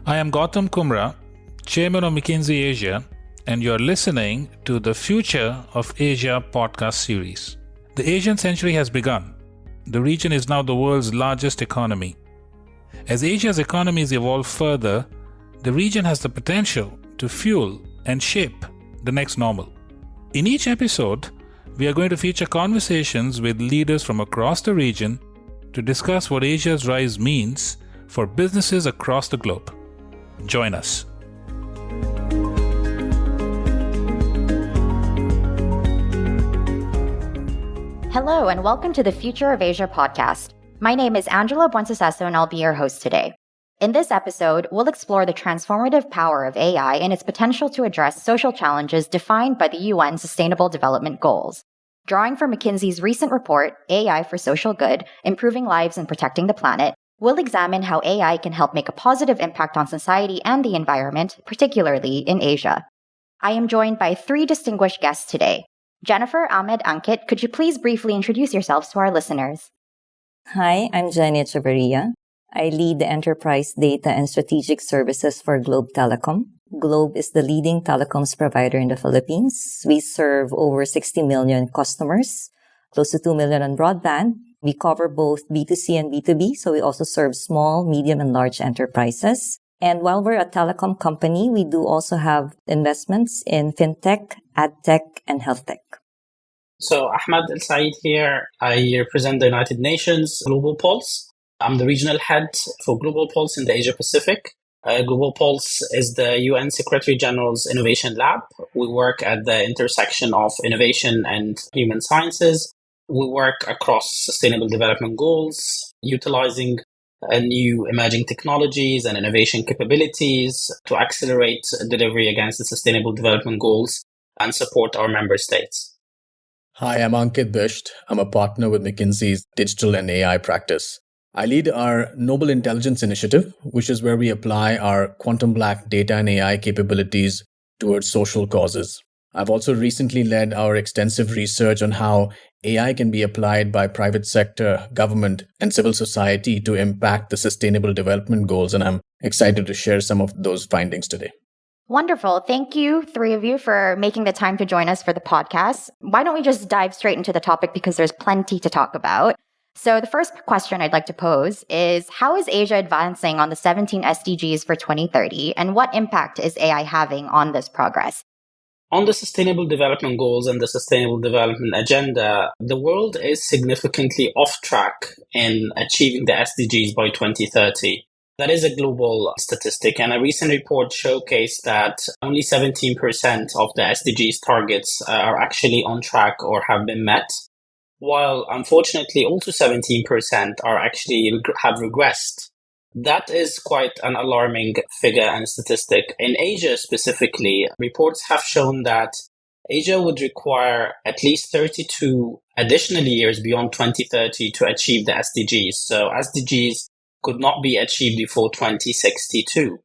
I am Gautam Kumra, Chairman of McKinsey Asia, and you're listening to the Future of Asia podcast series. The Asian century has begun. The region is now the world's largest economy. As Asia's economies evolve further, the region has the potential to fuel and shape the next normal. In each episode, we are going to feature conversations with leaders from across the region to discuss what Asia's rise means for businesses across the globe. Join us. Hello, and welcome to the Future of Asia podcast. My name is Angela Buensuceso, and I'll be your host today. In this episode, we'll explore the transformative power of AI and its potential to address social challenges defined by the UN Sustainable Development Goals. Drawing from McKinsey's recent report, AI for Social Good, Improving Lives and Protecting the Planet, we'll examine how AI can help make a positive impact on society and the environment, particularly in Asia. I am joined by three distinguished guests today. Jennifer, Ahmed, Ankit, could you please briefly introduce yourselves to our listeners? Hi, I'm Jennifer Echevarria. I lead the Enterprise Data and Strategic Services for Globe Telecom. Globe is the leading telecoms provider in the Philippines. We serve over 60 million customers, close to 2 million on broadband. We cover both B2C and B2B, so we also serve small, medium, and large enterprises. And while we're a telecom company, we do also have investments in fintech, adtech, and health tech. So Ahmed El Saeed here. I represent the United Nations Global Pulse. I'm the regional head for Global Pulse in the Asia Pacific. Global Pulse is the UN Secretary General's Innovation Lab. We work at the intersection of innovation and human sciences. We work across sustainable development goals, utilizing new emerging technologies and innovation capabilities to accelerate delivery against the sustainable development goals and support our member states. Hi, I'm Ankit Bisht. I'm a partner with McKinsey's Digital and AI practice. I lead our Noble Intelligence Initiative, which is where we apply our quantum black data and AI capabilities towards social causes. I've also recently led our extensive research on how AI can be applied by private sector, government, and civil society to impact the Sustainable Development Goals, and I'm excited to share some of those findings today. Wonderful. Thank you, three of you, for making the time to join us for the podcast. Why don't we just dive straight into the topic because there's plenty to talk about. So the first question I'd like to pose is, how is Asia advancing on the 17 SDGs for 2030, and what impact is AI having on this progress? On the Sustainable Development Goals and the Sustainable Development Agenda, the world is significantly off track in achieving the SDGs by 2030. That is a global statistic, and a recent report showcased that only 17% of the SDGs targets are actually on track or have been met, while unfortunately also 17% are actually have regressed. That is quite an alarming figure and statistic. In Asia specifically, reports have shown that Asia would require at least 32 additional years beyond 2030 to achieve the SDGs. So SDGs could not be achieved before 2062.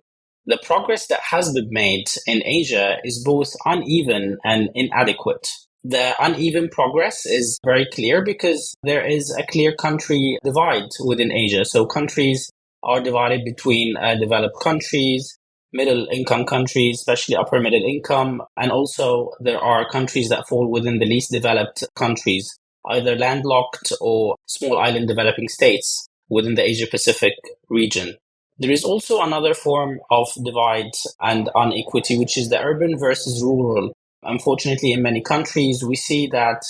The progress that has been made in Asia is both uneven and inadequate. The uneven progress is very clear because there is a clear country divide within Asia. So countries are divided between developed countries, middle-income countries, especially upper middle income, and also there are countries that fall within the least developed countries, either landlocked or small island developing states within the Asia-Pacific region. There is also another form of divide and inequity, which is the urban versus rural. Unfortunately, in many countries, we see that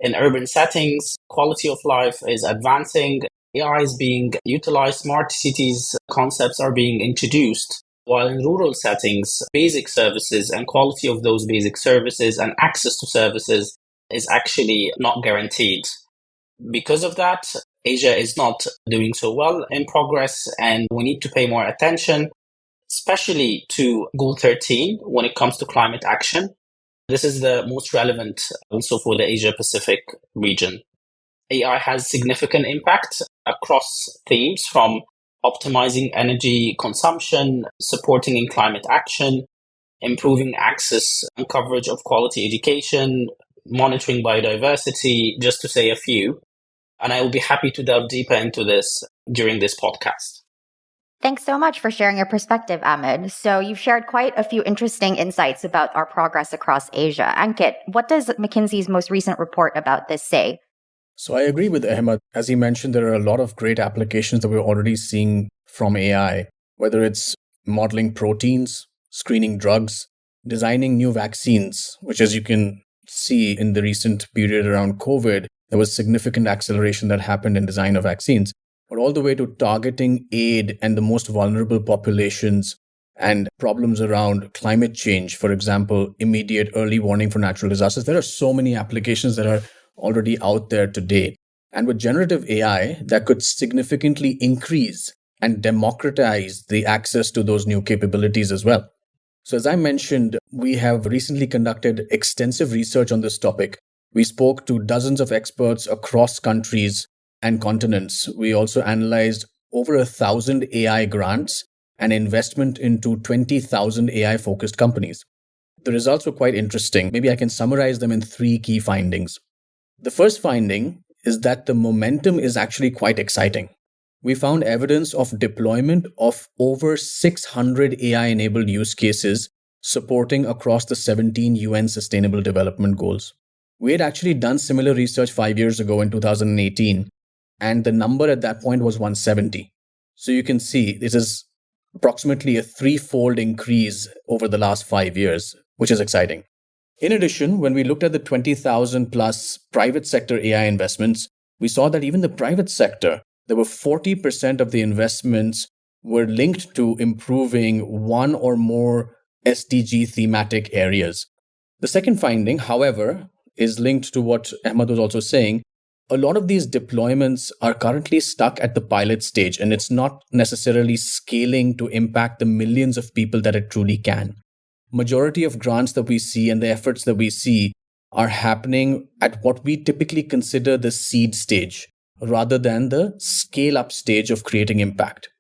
in urban settings, quality of life is advancing, AI is being utilized, smart cities concepts are being introduced, while in rural settings, basic services and quality of those basic services and access to services is actually not guaranteed. Because of that, Asia is not doing so well in progress, and we need to pay more attention, especially to Goal 13 when it comes to climate action. This is the most relevant also for the Asia-Pacific region. AI has significant impact across themes from optimizing energy consumption, supporting in climate action, improving access and coverage of quality education, monitoring biodiversity, just to say a few. And I will be happy to delve deeper into this during this podcast. Thanks so much for sharing your perspective, Ahmed. So you've shared quite a few interesting insights about our progress across Asia. Ankit, what does McKinsey's most recent report about this say? So I agree with Ahmed. As he mentioned, there are a lot of great applications that we're already seeing from AI, whether it's modeling proteins, screening drugs, designing new vaccines, which, as you can see in the recent period around COVID, there was significant acceleration that happened in design of vaccines, but all the way to targeting aid and the most vulnerable populations and problems around climate change, for example, immediate early warning for natural disasters. There are so many applications that are already out there today. And with generative AI, that could significantly increase and democratize the access to those new capabilities as well. So as I mentioned, we have recently conducted extensive research on this topic. We spoke to dozens of experts across countries and continents. We also analyzed over 1,000 AI grants and investment into 20,000 AI-focused companies. The results were quite interesting. Maybe I can summarize them in 3 key findings. The first finding is that the momentum is actually quite exciting. We found evidence of deployment of over 600 AI-enabled use cases supporting across the 17 UN Sustainable Development Goals. We had actually done similar research 5 years ago in 2018, and the number at that point was 170. So you can see this is approximately a 3-fold increase over the last 5 years, which is exciting. In addition, when we looked at the 20,000 plus private sector AI investments, we saw that even the private sector, there were 40% of the investments were linked to improving one or more SDG thematic areas. The second finding, however, is linked to what Ahmed was also saying. A lot of these deployments are currently stuck at the pilot stage, and it's not necessarily scaling to impact the millions of people that it truly can. Majority of grants that we see and the efforts that we see are happening at what we typically consider the seed stage, rather than the scale-up stage of creating impact.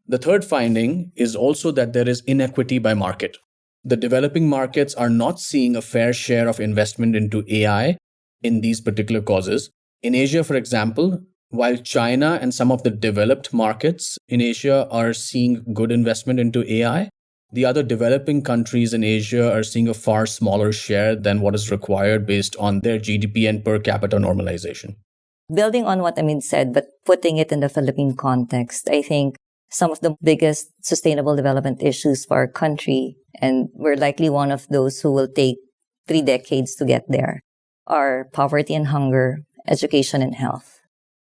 The third finding is also that there is inequity by market. The developing markets are not seeing a fair share of investment into AI in these particular causes. In Asia, for example, while China and some of the developed markets in Asia are seeing good investment into AI, the other developing countries in Asia are seeing a far smaller share than what is required based on their GDP and per capita normalization. Building on what Amin said, but putting it in the Philippine context, I think some of the biggest sustainable development issues for our country, and we're likely one of those who will take 3 decades to get there, are poverty and hunger, education and health.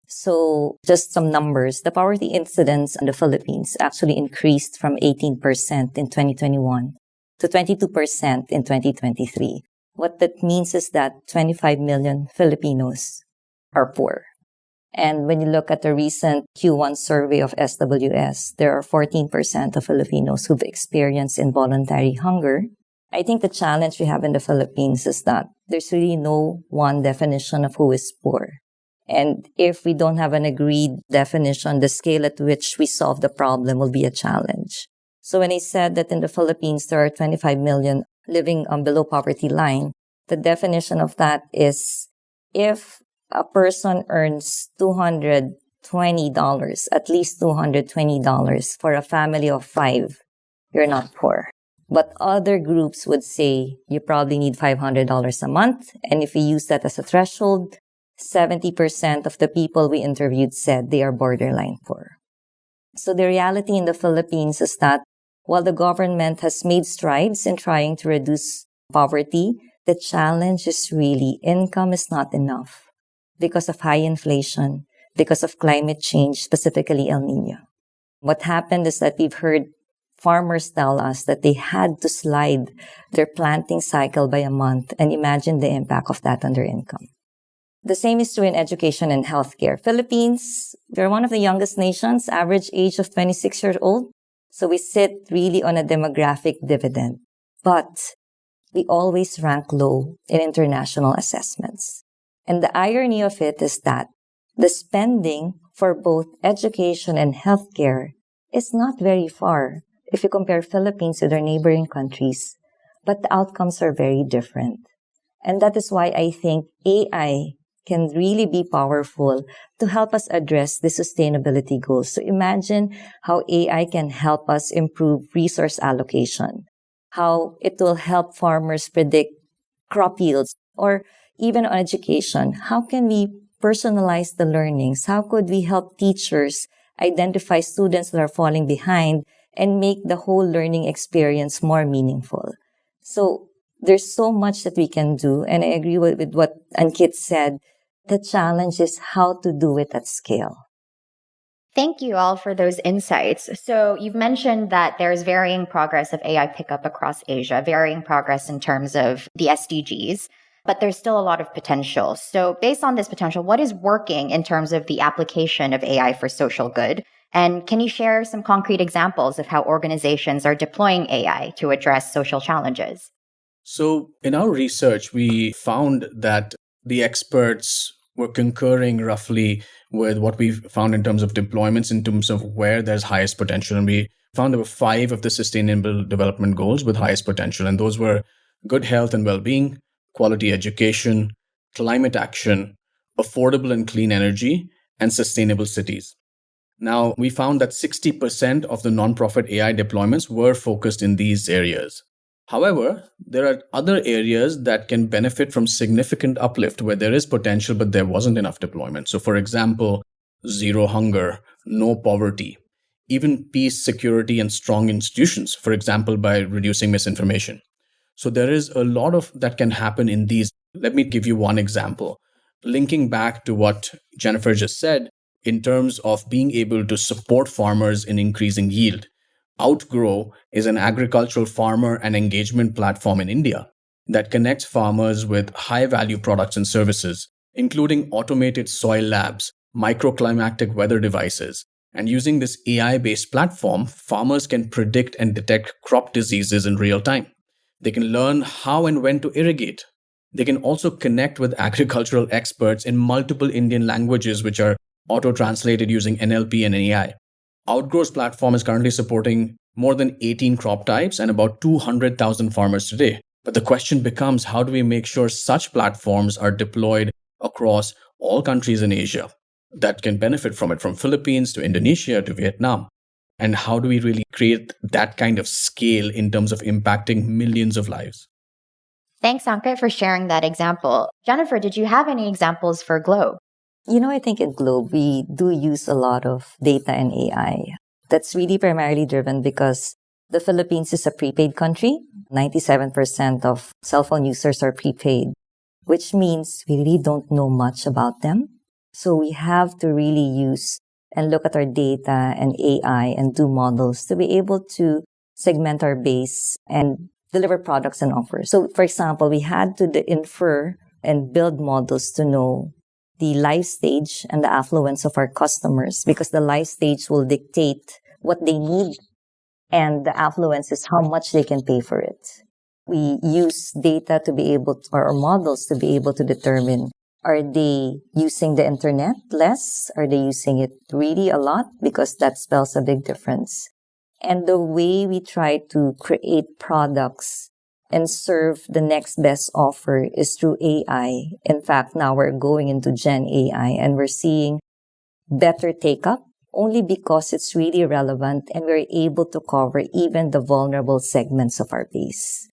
So just some numbers. The poverty incidence in the Philippines actually increased from 18% in 2021 to 22% in 2023. What that means is that 25 million Filipinos are poor. And when you look at the recent Q1 survey of SWS, there are 14% of Filipinos who've experienced involuntary hunger. I think the challenge we have in the Philippines is that there's really no one definition of who is poor. And if we don't have an agreed definition, the scale at which we solve the problem will be a challenge. So when I said that in the Philippines, there are 25 million living below poverty line, the definition of that is if a person earns $220, at least $220 for a family of 5, you're not poor. But other groups would say you probably need $500 a month. And if we use that as a threshold, 70% of the people we interviewed said they are borderline poor. So the reality in the Philippines is that while the government has made strides in trying to reduce poverty, the challenge is really income is not enough because of high inflation, because of climate change, specifically El Nino. What happened is that we've heard farmers tell us that they had to slide their planting cycle by a month, and imagine the impact of that on their income. The same is true in education and healthcare. Philippines, we're one of the youngest nations, average age of 26 years old. So we sit really on a demographic dividend. But we always rank low in international assessments. And the irony of it is that the spending for both education and healthcare is not very far if you compare Philippines with our neighboring countries, but the outcomes are very different. And that is why I think AI can really be powerful to help us address the sustainability goals. So imagine how AI can help us improve resource allocation, how it will help farmers predict crop yields, or even on education. How can we personalize the learnings? How could we help teachers identify students that are falling behind and make the whole learning experience more meaningful? So there's so much that we can do. And I agree with what Ankit said. The challenge is how to do it at scale. Thank you all for those insights. So you've mentioned that there's varying progress of AI pickup across Asia, varying progress in terms of the SDGs, but there's still a lot of potential. So based on this potential, what is working in terms of the application of AI for social good? And can you share some concrete examples of how organizations are deploying AI to address social challenges? So in our research, we found that the experts were concurring roughly with what we found in terms of deployments, in terms of where there's highest potential. And we found there were 5 of the Sustainable Development Goals with highest potential. And those were good health and well-being, quality education, climate action, affordable and clean energy, and sustainable cities. Now, we found that 60% of the nonprofit AI deployments were focused in these areas. However, there are other areas that can benefit from significant uplift where there is potential, but there wasn't enough deployment. So, for example, zero hunger, no poverty, even peace, security, and strong institutions, for example, by reducing misinformation. So there is a lot of that can happen in these. Let me give you one example. Linking back to what Jennifer just said, in terms of being able to support farmers in increasing yield. Outgrow is an agricultural farmer and engagement platform in India that connects farmers with high-value products and services, including automated soil labs, microclimatic weather devices. And using this AI-based platform, farmers can predict and detect crop diseases in real time. They can learn how and when to irrigate. They can also connect with agricultural experts in multiple Indian languages, which are auto-translated using NLP and AI. Outgrow's platform is currently supporting more than 18 crop types and about 200,000 farmers today. But the question becomes, how do we make sure such platforms are deployed across all countries in Asia that can benefit from it, from Philippines to Indonesia to Vietnam? And how do we really create that kind of scale in terms of impacting millions of lives? Thanks, Ankit, for sharing that example. Jennifer, did you have any examples for Globe? I think at Globe, we do use a lot of data and AI. That's really primarily driven because the Philippines is a prepaid country. 97% of cell phone users are prepaid, which means we really don't know much about them. So we have to really use and look at our data and AI and do models to be able to segment our base and deliver products and offers. So, for example, we had to infer and build models to know the life stage and the affluence of our customers, because the life stage will dictate what they need and the affluence is how much they can pay for it. We use data to be able to, or models to be able to determine, are they using the internet less? Are they using it really a lot? Because that spells a big difference. And the way we try to create products and serve the next best offer is through AI. In fact, now we're going into Gen AI and we're seeing better take-up only because it's really relevant and we're able to cover even the vulnerable segments of our base.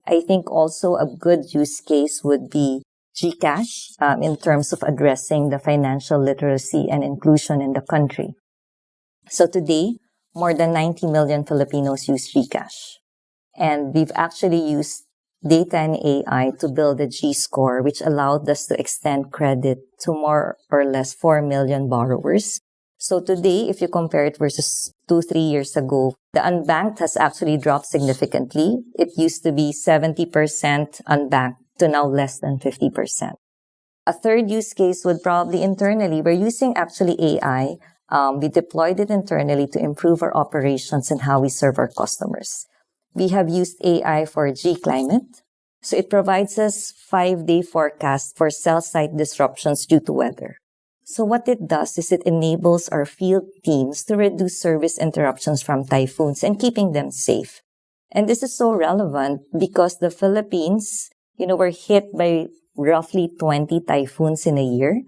I think also a good use case would be GCash in terms of addressing the financial literacy and inclusion in the country. So today, more than 90 million Filipinos use GCash. And we've actually used data and AI to build a G-score, which allowed us to extend credit to more or less 4 million borrowers. So today, if you compare it versus 2-3 years ago, the unbanked has actually dropped significantly. It used to be 70% unbanked to now less than 50%. A third use case would probably internally. We're using actually AI. We deployed it internally to improve our operations and how we serve our customers. We have used AI for G-Climate. So it provides us 5-day forecast for cell site disruptions due to weather. So what it does is it enables our field teams to reduce service interruptions from typhoons and keeping them safe. And this is so relevant because the Philippines, were hit by roughly 20 typhoons in a year.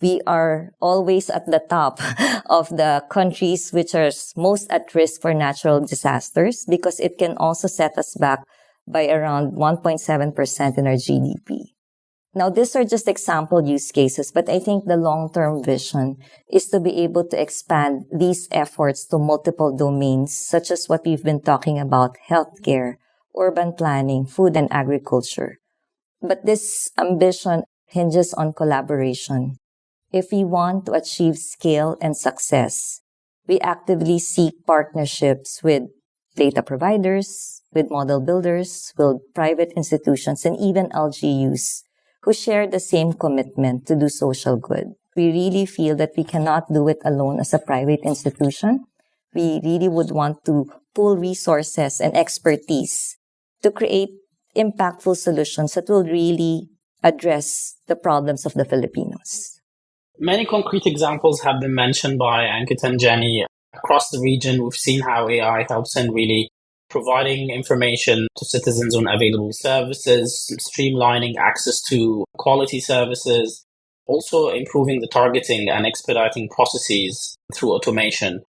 We are always at the top of the countries which are most at risk for natural disasters because it can also set us back by around 1.7% in our GDP. Now, these are just example use cases, but I think the long-term vision is to be able to expand these efforts to multiple domains, such as what we've been talking about, healthcare, urban planning, food and agriculture. But this ambition hinges on collaboration. If we want to achieve scale and success, we actively seek partnerships with data providers, with model builders, with private institutions, and even LGUs who share the same commitment to do social good. We really feel that we cannot do it alone as a private institution. We really would want to pool resources and expertise to create impactful solutions that will really address the problems of the Filipinos. Many concrete examples have been mentioned by Ankit and Jenny. Across the region, we've seen how AI helps in really providing information to citizens on available services, streamlining access to quality services, also improving the targeting and expediting processes through automation.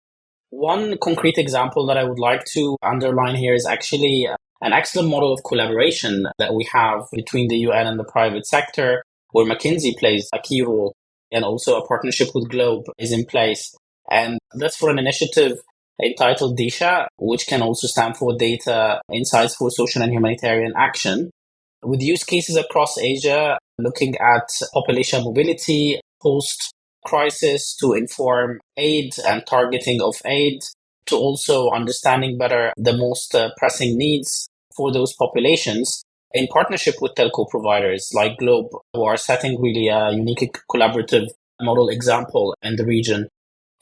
One concrete example that I would like to underline here is actually an excellent model of collaboration that we have between the UN and the private sector, where McKinsey plays a key role, and also a partnership with Globe is in place. And that's for an initiative entitled DISHA, which can also stand for Data Insights for Social and Humanitarian Action, with use cases across Asia, looking at population mobility, post-crisis to inform aid and targeting of aid, to also understanding better the most pressing needs for those populations in partnership with telco providers like Globe, who are setting really a unique collaborative model example in the region.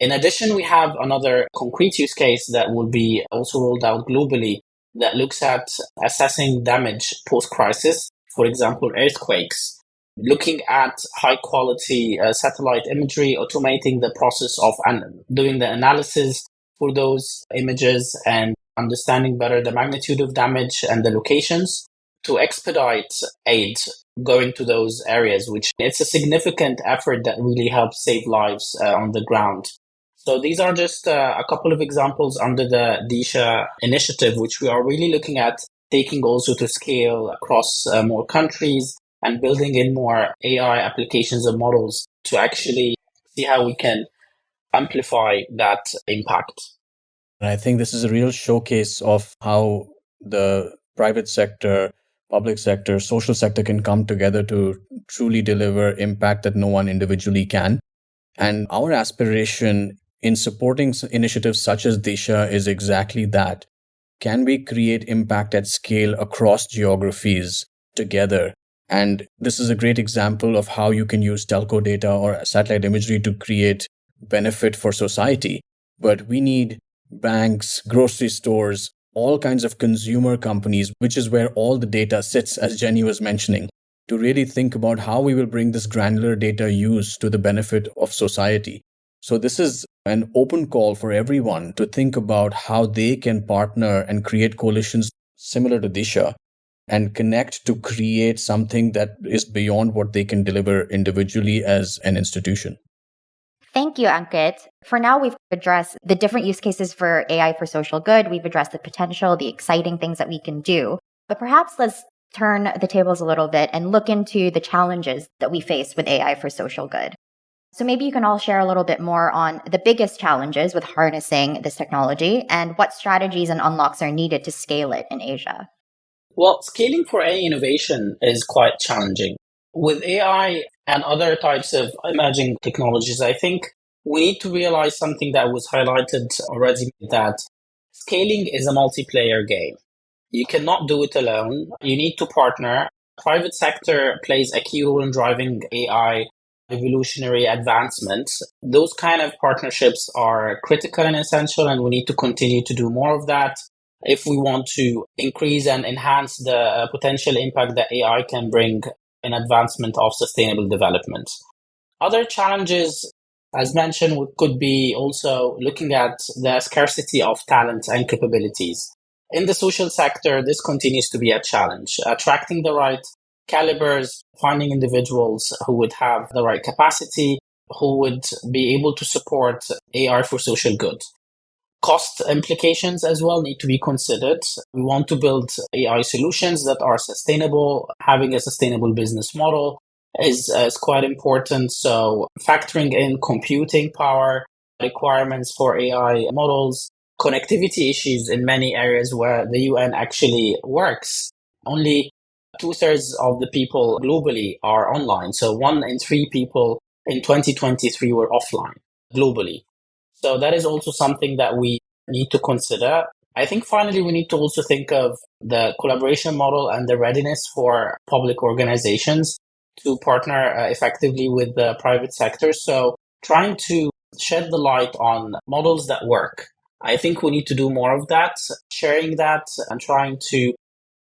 In addition, we have another concrete use case that will be also rolled out globally that looks at assessing damage post-crisis, for example, earthquakes, looking at high-quality satellite imagery, automating the process of doing the analysis for those images and understanding better the magnitude of damage and the locations to expedite aid going to those areas, which it's a significant effort that really helps save lives on the ground. So these are just a couple of examples under the DISHA initiative, which we are really looking at taking also to scale across more countries and building in more AI applications and models to actually see how we can amplify that impact. And I think this is a real showcase of how the private sector, public sector, social sector can come together to truly deliver impact that no one individually can. And our aspiration in supporting initiatives such as DISHA is exactly that. Can we create impact at scale across geographies together? And this is a great example of how you can use telco data or satellite imagery to create benefit for society. But we need banks, grocery stores, all kinds of consumer companies, which is where all the data sits, as Jenny was mentioning, to really think about how we will bring this granular data use to the benefit of society. So this is an open call for everyone to think about how they can partner and create coalitions similar to DISHA and connect to create something that is beyond what they can deliver individually as an institution. Thank you, Ankit. For now, we've addressed the different use cases for AI for social good. We've addressed the potential, the exciting things that we can do. But perhaps let's turn the tables a little bit and look into the challenges that we face with AI for social good. So maybe you can all share a little bit more on the biggest challenges with harnessing this technology and what strategies and unlocks are needed to scale it in Asia. Well, scaling for AI innovation is quite challenging. With AI and other types of emerging technologies, I think we need to realize something that was highlighted already, that scaling is a multiplayer game. You cannot do it alone. You need to partner. Private sector plays a key role in driving AI revolutionary advancements. Those kind of partnerships are critical and essential, and we need to continue to do more of that if we want to increase and enhance the potential impact that AI can bring in advancement of sustainable development. Other challenges, as mentioned, could be also looking at the scarcity of talent and capabilities. In the social sector, this continues to be a challenge. Attracting the right calibers, finding individuals who would have the right capacity, who would be able to support AI for social good. Cost implications as well need to be considered. We want to build AI solutions that are sustainable. Having a sustainable business model is quite important. So factoring in computing power requirements for AI models, connectivity issues in many areas where the UN actually works. Only two-thirds of the people globally are online. So 1 in 3 people in 2023 were offline globally. So that is also something that we need to consider. I think finally we need to also think of the collaboration model and the readiness for public organizations to partner effectively with the private sector. So trying to shed the light on models that work. I think we need to do more of that, sharing that and trying to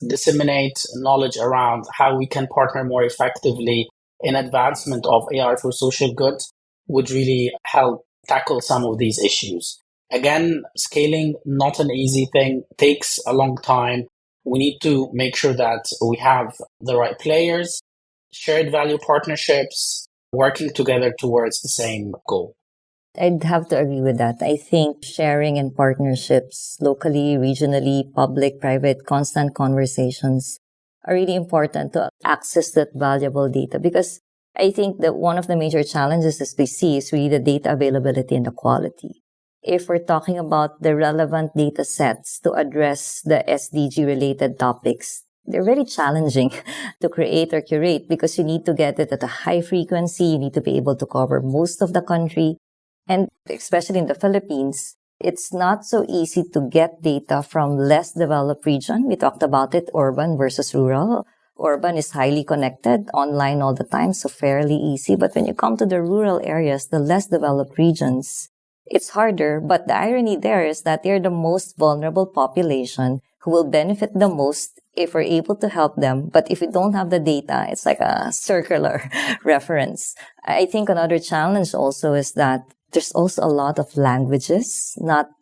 disseminate knowledge around how we can partner more effectively in advancement of AI for social good would really help tackle some of these issues. Again, scaling, not an easy thing, takes a long time. We need to make sure that we have the right players, shared value partnerships, working together towards the same goal. I'd have to agree with that. I think sharing and partnerships locally, regionally, public, private, constant conversations are really important to access that valuable data, because I think that one of the major challenges as we see is really the data availability and the quality. If we're talking about the relevant data sets to address the SDG related topics, they're very challenging to create or curate because you need to get it at a high frequency. You need to be able to cover most of the country. And especially in the Philippines, it's not so easy to get data from less developed region. We talked about it, urban versus rural. Urban is highly connected, online all the time, so fairly easy. But when you come to the rural areas, the less developed regions, it's harder. But the irony there is that they're the most vulnerable population who will benefit the most if we're able to help them. But if we don't have the data, it's like a circular reference. I think another challenge also is that there's also a lot of languages,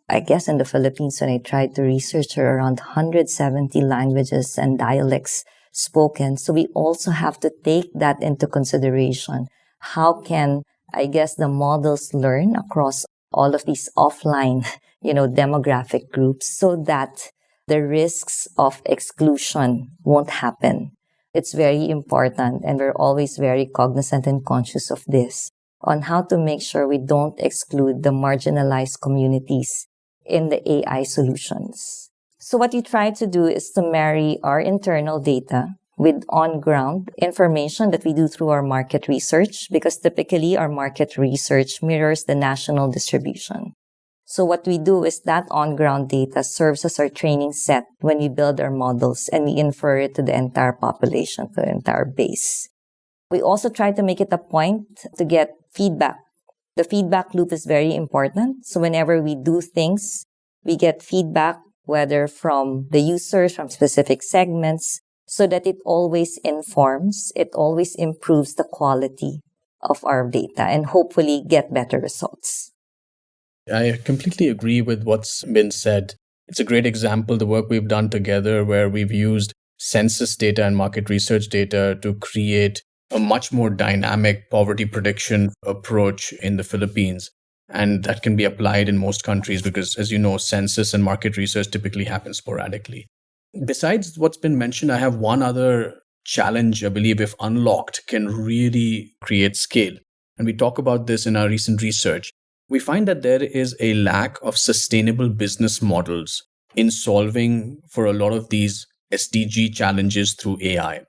I guess in the Philippines, when I tried to research, there are around 170 languages and dialects spoken. So we also have to take that into consideration. How can, the models learn across all of these offline, demographic groups so that the risks of exclusion won't happen? It's very important, and we're always very cognizant and conscious of this, on how to make sure we don't exclude the marginalized communities in the AI solutions. So what we try to do is to marry our internal data with on-ground information that we do through our market research, because typically our market research mirrors the national distribution. So what we do is that on-ground data serves as our training set when we build our models and we infer it to the entire population, to the entire base. We also try to make it a point to get feedback. The feedback loop is very important. So whenever we do things, we get feedback, whether from the users, from specific segments, so that it always informs, it always improves the quality of our data and hopefully get better results. I completely agree with what's been said. It's a great example, the work we've done together, where we've used census data and market research data to create a much more dynamic poverty prediction approach in the Philippines. And that can be applied in most countries because, as you know, census and market research typically happen sporadically. Besides what's been mentioned, I have one other challenge, I believe, if unlocked, can really create scale. And we talk about this in our recent research. We find that there is a lack of sustainable business models in solving for a lot of these SDG challenges through AI.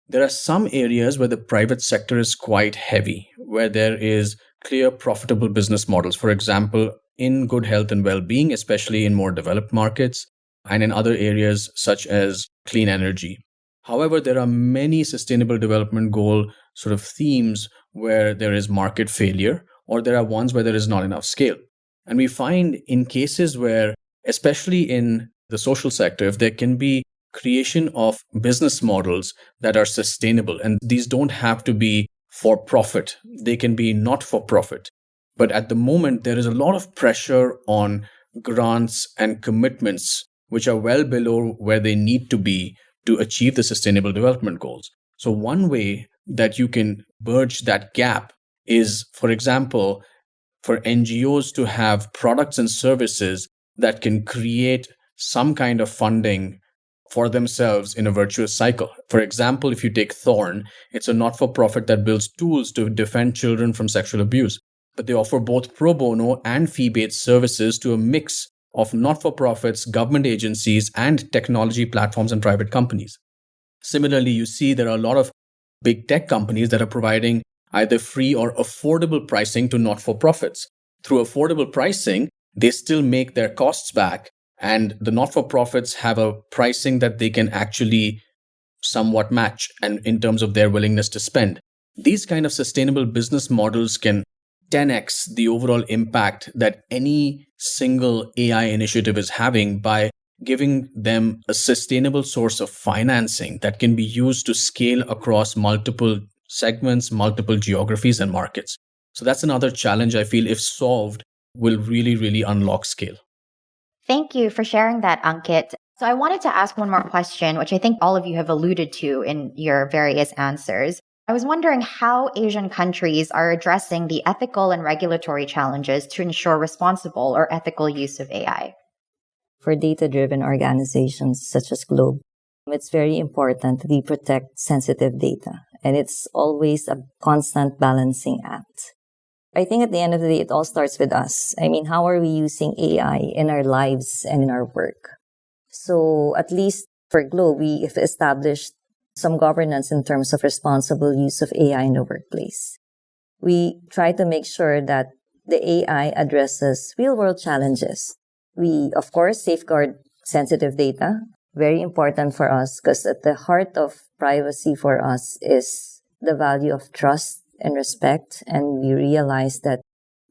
There are some areas where the private sector is quite heavy, where there is clear profitable business models. For example, in good health and well-being, especially in more developed markets, and in other areas such as clean energy. However, there are many sustainable development goal sort of themes where there is market failure, or there are ones where there is not enough scale. And we find in cases where, especially in the social sector, if there can be creation of business models that are sustainable, and these don't have to be for profit, they can be not for profit. But at the moment, there is a lot of pressure on grants and commitments, which are well below where they need to be to achieve the sustainable development goals. So one way that you can bridge that gap is, for example, for NGOs to have products and services that can create some kind of funding for themselves in a virtuous cycle. For example, if you take Thorn, it's a not-for-profit that builds tools to defend children from sexual abuse. But they offer both pro bono and fee-based services to a mix of not-for-profits, government agencies, and technology platforms and private companies. Similarly, you see there are a lot of big tech companies that are providing either free or affordable pricing to not-for-profits. Through affordable pricing, they still make their costs back, and the not-for-profits have a pricing that they can actually somewhat match and in terms of their willingness to spend. These kind of sustainable business models can 10x the overall impact that any single AI initiative is having by giving them a sustainable source of financing that can be used to scale across multiple segments, multiple geographies and markets. So that's another challenge I feel, if solved, will really, really unlock scale. Thank you for sharing that, Ankit. So I wanted to ask one more question, which I think all of you have alluded to in your various answers. I was wondering how Asian countries are addressing the ethical and regulatory challenges to ensure responsible or ethical use of AI. For data-driven organizations such as Globe, it's very important that we protect sensitive data, and it's always a constant balancing act. I think at the end of the day, it all starts with us. I mean, how are we using AI in our lives and in our work? So at least for Globe, we have established some governance in terms of responsible use of AI in the workplace. We try to make sure that the AI addresses real-world challenges. We, of course, safeguard sensitive data. Very important for us because at the heart of privacy for us is the value of trust and respect. And we realize that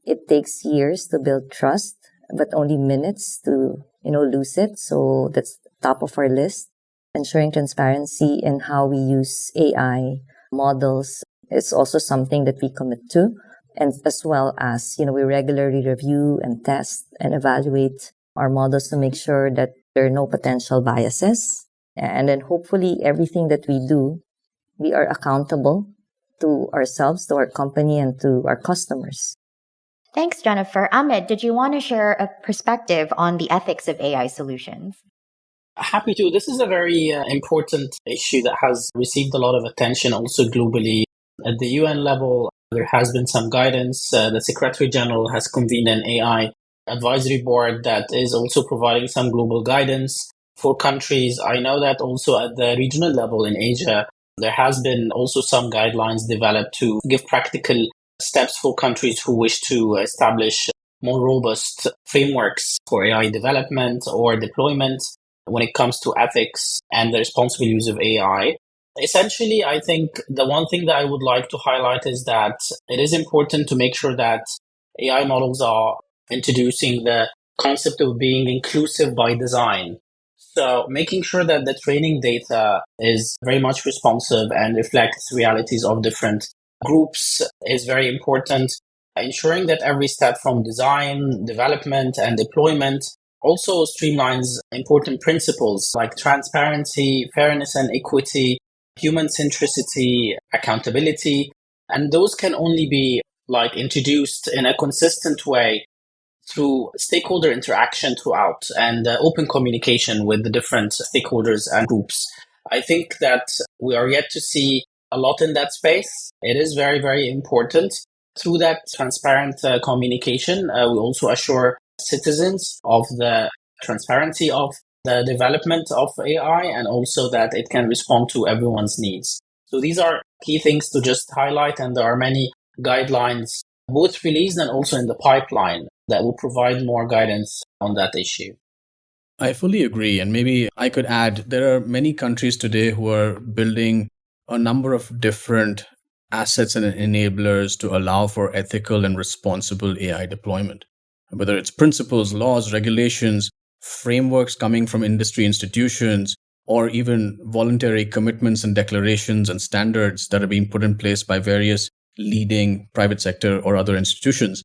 it takes years to build trust, but only minutes to, lose it. So that's top of our list. Ensuring transparency in how we use AI models is also something that we commit to. And as well as, we regularly review and test and evaluate our models to make sure that there are no potential biases. And then hopefully everything that we do, we are accountable to ourselves, to our company, and to our customers. Thanks, Jennifer. Ahmed, did you want to share a perspective on the ethics of AI solutions? Happy to. This is a very important issue that has received a lot of attention also globally. At the UN level, there has been some guidance. The Secretary General has convened an AI advisory board that is also providing some global guidance for countries. I know that also at the regional level in Asia, there has been also some guidelines developed to give practical steps for countries who wish to establish more robust frameworks for AI development or deployment when it comes to ethics and the responsible use of AI. Essentially, I think the one thing that I would like to highlight is that it is important to make sure that AI models are introducing the concept of being inclusive by design. So making sure that the training data is very much responsive and reflects realities of different groups is very important. Ensuring that every step from design, development, and deployment also streamlines important principles like transparency, fairness and equity, human centricity, accountability. And those can only be introduced in a consistent way through stakeholder interaction throughout and open communication with the different stakeholders and groups. I think that we are yet to see a lot in that space. It is very, very important. Through that transparent communication, we also assure citizens of the transparency of the development of AI and also that it can respond to everyone's needs. So these are key things to just highlight, and there are many guidelines both released and also in the pipeline that will provide more guidance on that issue. I fully agree. And maybe I could add, there are many countries today who are building a number of different assets and enablers to allow for ethical and responsible AI deployment. Whether it's principles, laws, regulations, frameworks coming from industry institutions, or even voluntary commitments and declarations and standards that are being put in place by various leading private sector or other institutions.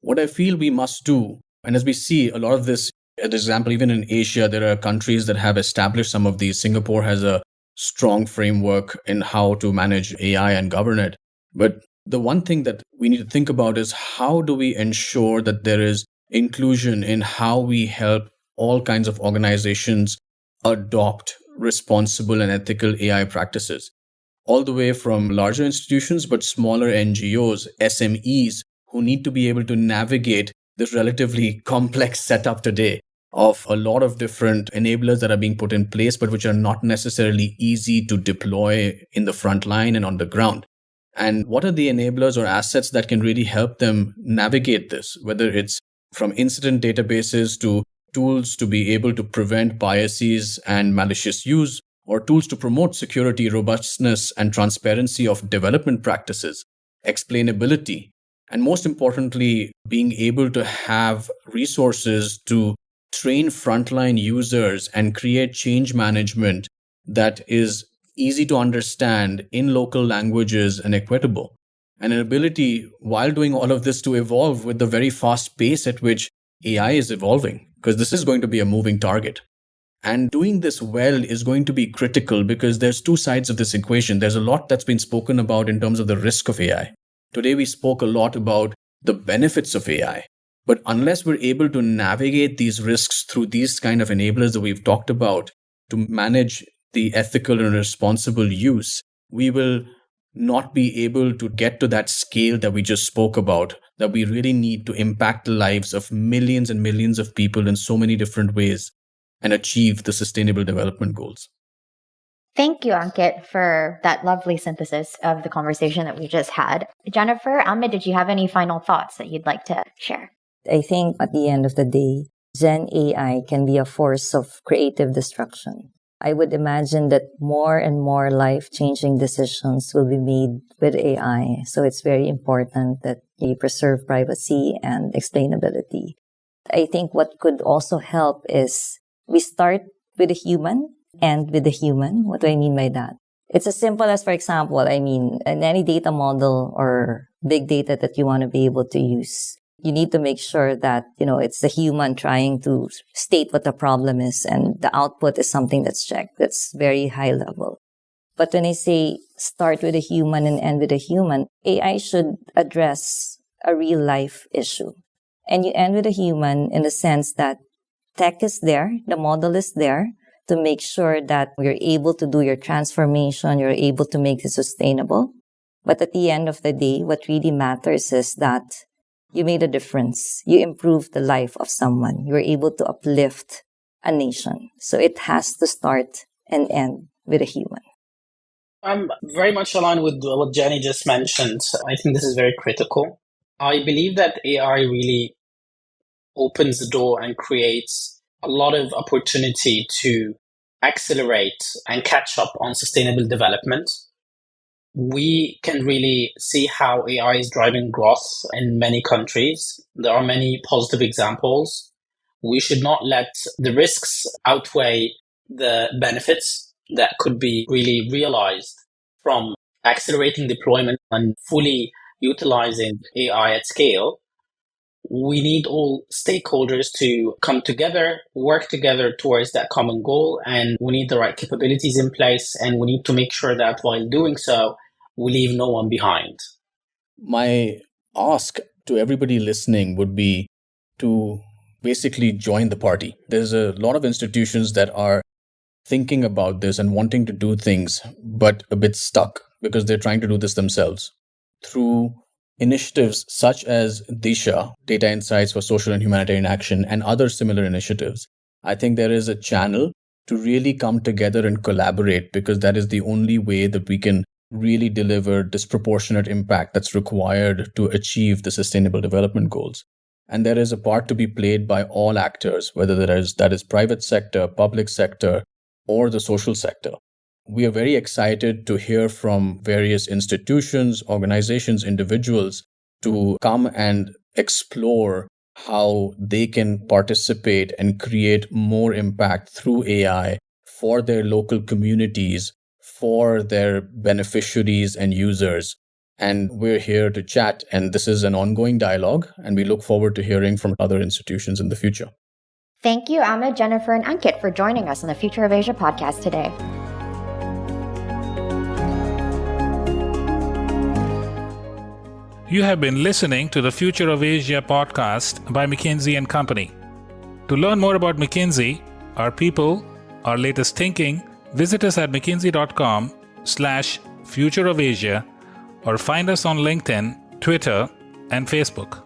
What I feel we must do, and as we see a lot of this, as example, even in Asia, there are countries that have established some of these. Singapore has a strong framework in how to manage AI and govern it. But the one thing that we need to think about is how do we ensure that there is inclusion in how we help all kinds of organizations adopt responsible and ethical AI practices, all the way from larger institutions, but smaller NGOs, SMEs, who need to be able to navigate this relatively complex setup today of a lot of different enablers that are being put in place, but which are not necessarily easy to deploy in the front line and on the ground. And what are the enablers or assets that can really help them navigate this, whether it's from incident databases to tools to be able to prevent biases and malicious use, or tools to promote security, robustness, and transparency of development practices, explainability, and most importantly, being able to have resources to train frontline users and create change management that is easy to understand in local languages and equitable. And an ability, while doing all of this, to evolve with the very fast pace at which AI is evolving, because this is going to be a moving target. And doing this well is going to be critical because there's two sides of this equation. There's a lot that's been spoken about in terms of the risk of AI. Today, we spoke a lot about the benefits of AI. But unless we're able to navigate these risks through these kind of enablers that we've talked about to manage the ethical and responsible use, we will not be able to get to that scale that we just spoke about, that we really need to impact the lives of millions and millions of people in so many different ways and achieve the Sustainable Development Goals. Thank you, Ankit, for that lovely synthesis of the conversation that we just had. Jennifer, Ahmed, did you have any final thoughts that you'd like to share? I think at the end of the day, Gen AI can be a force of creative destruction. I would imagine that more and more life-changing decisions will be made with AI. So it's very important that you preserve privacy and explainability. I think what could also help is we start with a human and with the human. What do I mean by that? It's as simple as, for example, in any data model or big data that you want to be able to use, you need to make sure that, it's the human trying to state what the problem is and the output is something that's checked. That's very high level. But when I say start with a human and end with a human, AI should address a real life issue. And you end with a human in the sense that tech is there, the model is there to make sure that you're able to do your transformation, you're able to make it sustainable. But at the end of the day, what really matters is that you made a difference. You improved the life of someone. You were able to uplift a nation. So it has to start and end with a human. I'm very much aligned with what Jenny just mentioned. I think this is very critical. I believe that AI really opens the door and creates a lot of opportunity to accelerate and catch up on sustainable development. We can really see how AI is driving growth in many countries. There are many positive examples. We should not let the risks outweigh the benefits that could be really realized from accelerating deployment and fully utilizing AI at scale. We need all stakeholders to come together, work together towards that common goal, and we need the right capabilities in place, and we need to make sure that while doing so, we leave no one behind. My ask to everybody listening would be to basically join the party. There's a lot of institutions that are thinking about this and wanting to do things, but a bit stuck because they're trying to do this themselves. Through initiatives such as Disha, Data Insights for Social and Humanitarian Action, and other similar initiatives, I think there is a channel to really come together and collaborate, because that is the only way that we can really deliver disproportionate impact that's required to achieve the Sustainable Development Goals. And there is a part to be played by all actors, whether that is private sector, public sector, or the social sector. We are very excited to hear from various institutions, organizations, individuals to come and explore how they can participate and create more impact through AI for their local communities, for their beneficiaries and users. And we're here to chat. And this is an ongoing dialogue, and we look forward to hearing from other institutions in the future. Thank you, Ahmed, Jennifer, and Ankit for joining us on the Future of Asia podcast today. You have been listening to the Future of Asia podcast by McKinsey & Company. To learn more about McKinsey, our people, our latest thinking, visit us at mckinsey.com/Future of Asia or find us on LinkedIn, Twitter, and Facebook.